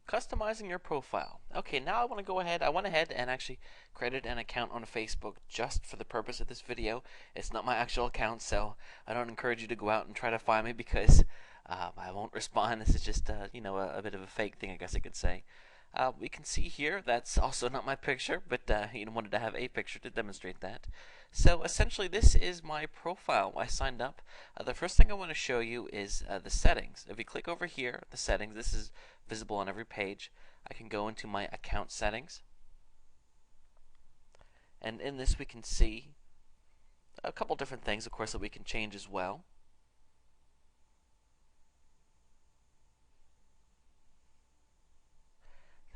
Customizing your profile. Okay, now I went ahead and actually created an account on Facebook just for the purpose of this video. It's not my actual account, so I don't encourage you to go out and try to find me because I won't respond. This is just, a bit of a fake thing, I guess I could say. We can see here that's also not my picture, but wanted to have a picture to demonstrate that. So essentially, this is my profile. I signed up. The first thing I want to show you is the settings. If you click over here, the settings, this is visible on every page. I can go into my account settings, and in this we can see a couple different things, of course, that we can change as well.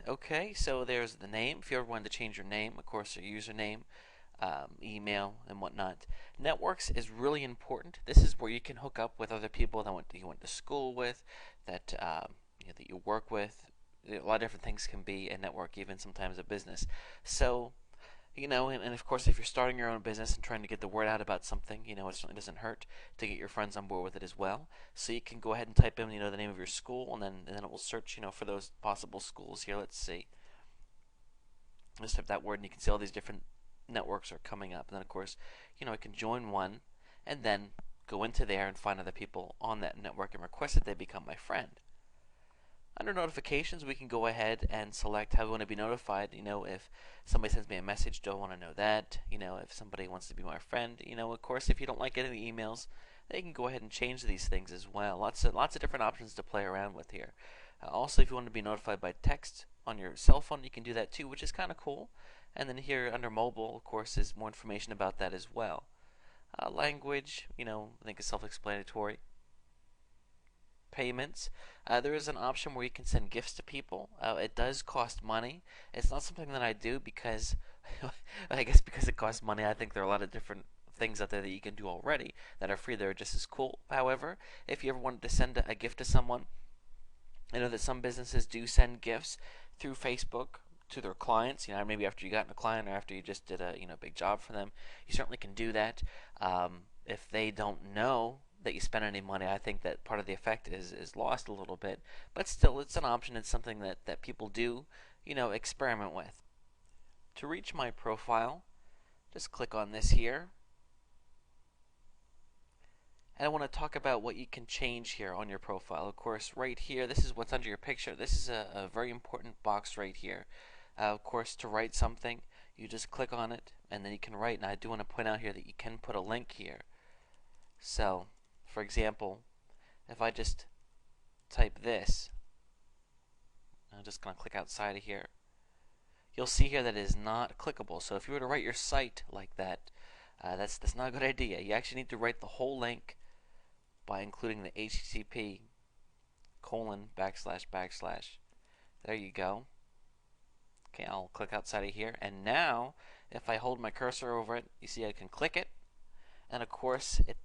Okay, so there's the name. If you ever wanted to change your name, of course, your username, email, and whatnot. Networks is really important. This is where you can hook up with other people that you went to school with, that that you work with. A lot of different things can be a network, even sometimes a business. So and of course, if you're starting your own business and trying to get the word out about something, it certainly doesn't hurt to get your friends on board with it as well. So you can go ahead and type in, the name of your school, and then it will search, for those possible schools here. Let's see. Just type that word, and you can see all these different networks are coming up. And then, of course, I can join one, and then go into there and find other people on that network and request that they become my friend. Under notifications, we can go ahead and select how we want to be notified. If somebody sends me a message, do I want to know that? If somebody wants to be my friend. Of course, if you don't like getting the emails, they can go ahead and change these things as well. Lots of different options to play around with here. Also, if you want to be notified by text on your cell phone, you can do that too, which is kind of cool. And then here under mobile, of course, is more information about that as well. Language, I think is self-explanatory. Payments. There is an option where you can send gifts to people. It does cost money. It's not something that I do because, I guess because it costs money. I think there are a lot of different things out there that you can do already that are free that are just as cool. However, if you ever wanted to send a gift to someone, I know that some businesses do send gifts through Facebook to their clients. Maybe after you got a client or after you just did a big job for them, you certainly can do that. If they don't know that you spend any money, I think that part of the effect is lost a little bit. But still, it's an option. It's something that people do, experiment with. To reach my profile, just click on this here. And I want to talk about what you can change here on your profile. Of course, right here, this is what's under your picture. This is a very important box right here. Of course, to write something, you just click on it, and then you can write. And I do want to point out here that you can put a link here. So, for example, if I just type this, I'm just going to click outside of here, you'll see here that it is not clickable. So if you were to write your site like that, that's not a good idea. You actually need to write the whole link by including the HTTP : // There you go. Okay, I'll click outside of here, and now if I hold my cursor over it, you see I can click it, and of course it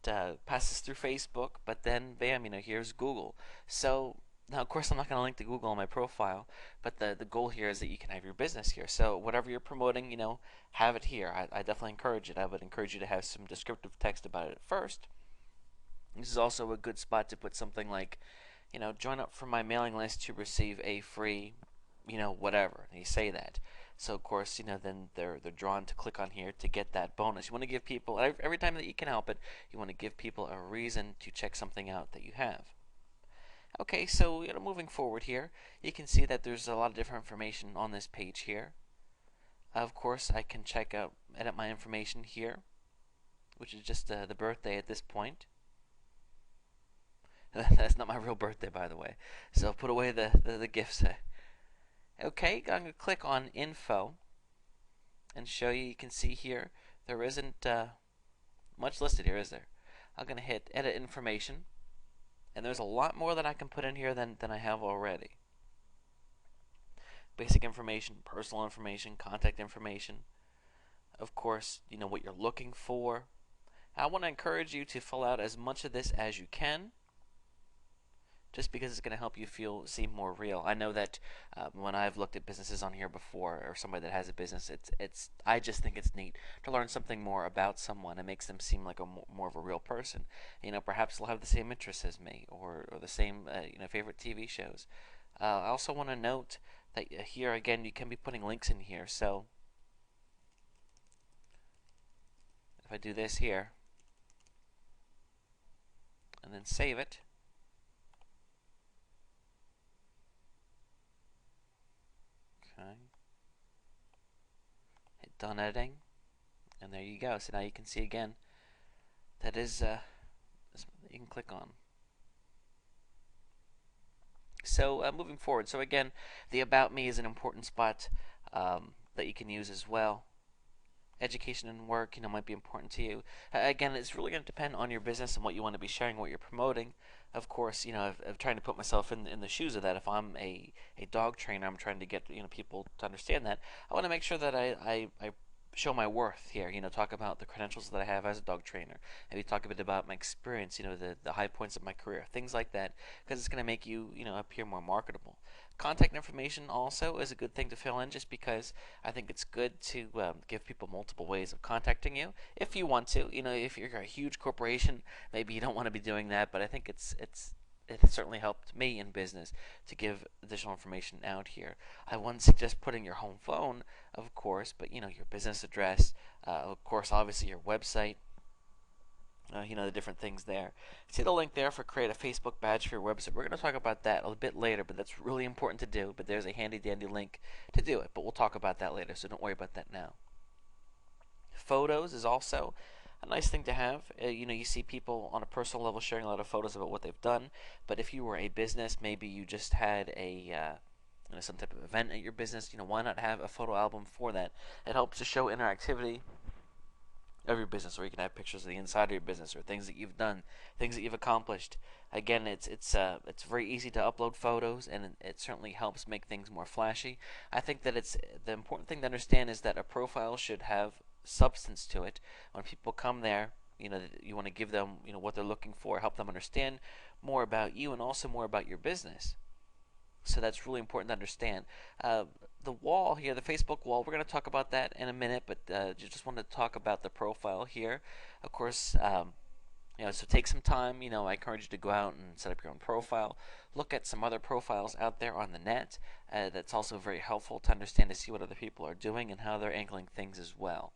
passes through Facebook, but then bam, here's Google. So now of course I'm not going to link to Google on my profile, but the goal here is that you can have your business here. So whatever you're promoting, have it here. I definitely encourage it. I would encourage you to have some descriptive text about it at first. This is also a good spot to put something like, join up for my mailing list to receive a free, whatever. And you say that. So of course, then they're drawn to click on here to get that bonus. You want to give people, every time that you can help it, you want to give people a reason to check something out that you have. Okay, so moving forward here, you can see that there's a lot of different information on this page here. Of course, I can edit my information here, which is just the birthday at this point. That's not my real birthday, by the way. So put away the gifts. Okay, I'm going to click on Info and show you. You can see here there isn't much listed here, is there? I'm going to hit Edit Information, and there's a lot more that I can put in here than I have already. Basic information, personal information, contact information. Of course, what you're looking for. I want to encourage you to fill out as much of this as you can, just because it's going to help you seem more real. I know that when I've looked at businesses on here before, or somebody that has a business, I just think it's neat to learn something more about someone. It makes them seem like more of a real person. Perhaps they'll have the same interests as me, or the same favorite TV shows. I also want to note that here again you can be putting links in here. So if I do this here and then save it, okay, hit done editing, and there you go. So now you can see again that is you can click on. So moving forward, so again, the About Me is an important spot that you can use as well. Education and work, might be important to you. Again, it's really going to depend on your business and what you want to be sharing, what you're promoting. Of course, I'm trying to put myself in the shoes of that. If I'm a dog trainer, I'm trying to get people to understand that. I want to make sure that I show my worth here. Talk about the credentials that I have as a dog trainer. Maybe talk a bit about my experience. The high points of my career, things like that, because it's going to make you appear more marketable. Contact information also is a good thing to fill in, just because I think it's good to give people multiple ways of contacting you if you want to. If you're a huge corporation, maybe you don't want to be doing that, but I think it certainly helped me in business to give additional information out here. I wouldn't suggest putting your home phone, of course, but your business address, of course, obviously your website, the different things there. See the link there for create a Facebook badge for your website. We're going to talk about that a bit later, but that's really important to do. But there's a handy dandy link to do it, but we'll talk about that later, so don't worry about that now. Photos is also a nice thing to have. You see people on a personal level sharing a lot of photos about what they've done, but if you were a business, maybe you just had some type of event at your business, why not have a photo album for that? It helps to show interactivity of your business, or you can have pictures of the inside of your business, or things that you've done, things that you've accomplished. Again, it's very easy to upload photos, and it certainly helps make things more flashy. I think that the important thing to understand is that a profile should have substance to it. When people come there, you want to give them what they're looking for, help them understand more about you and also more about your business. So that's really important to understand. The wall here, the Facebook wall, we're going to talk about that in a minute, but just wanted to talk about the profile here. Of course, so take some time. I encourage you to go out and set up your own profile. Look at some other profiles out there on the net. That's also very helpful to understand, to see what other people are doing and how they're angling things as well.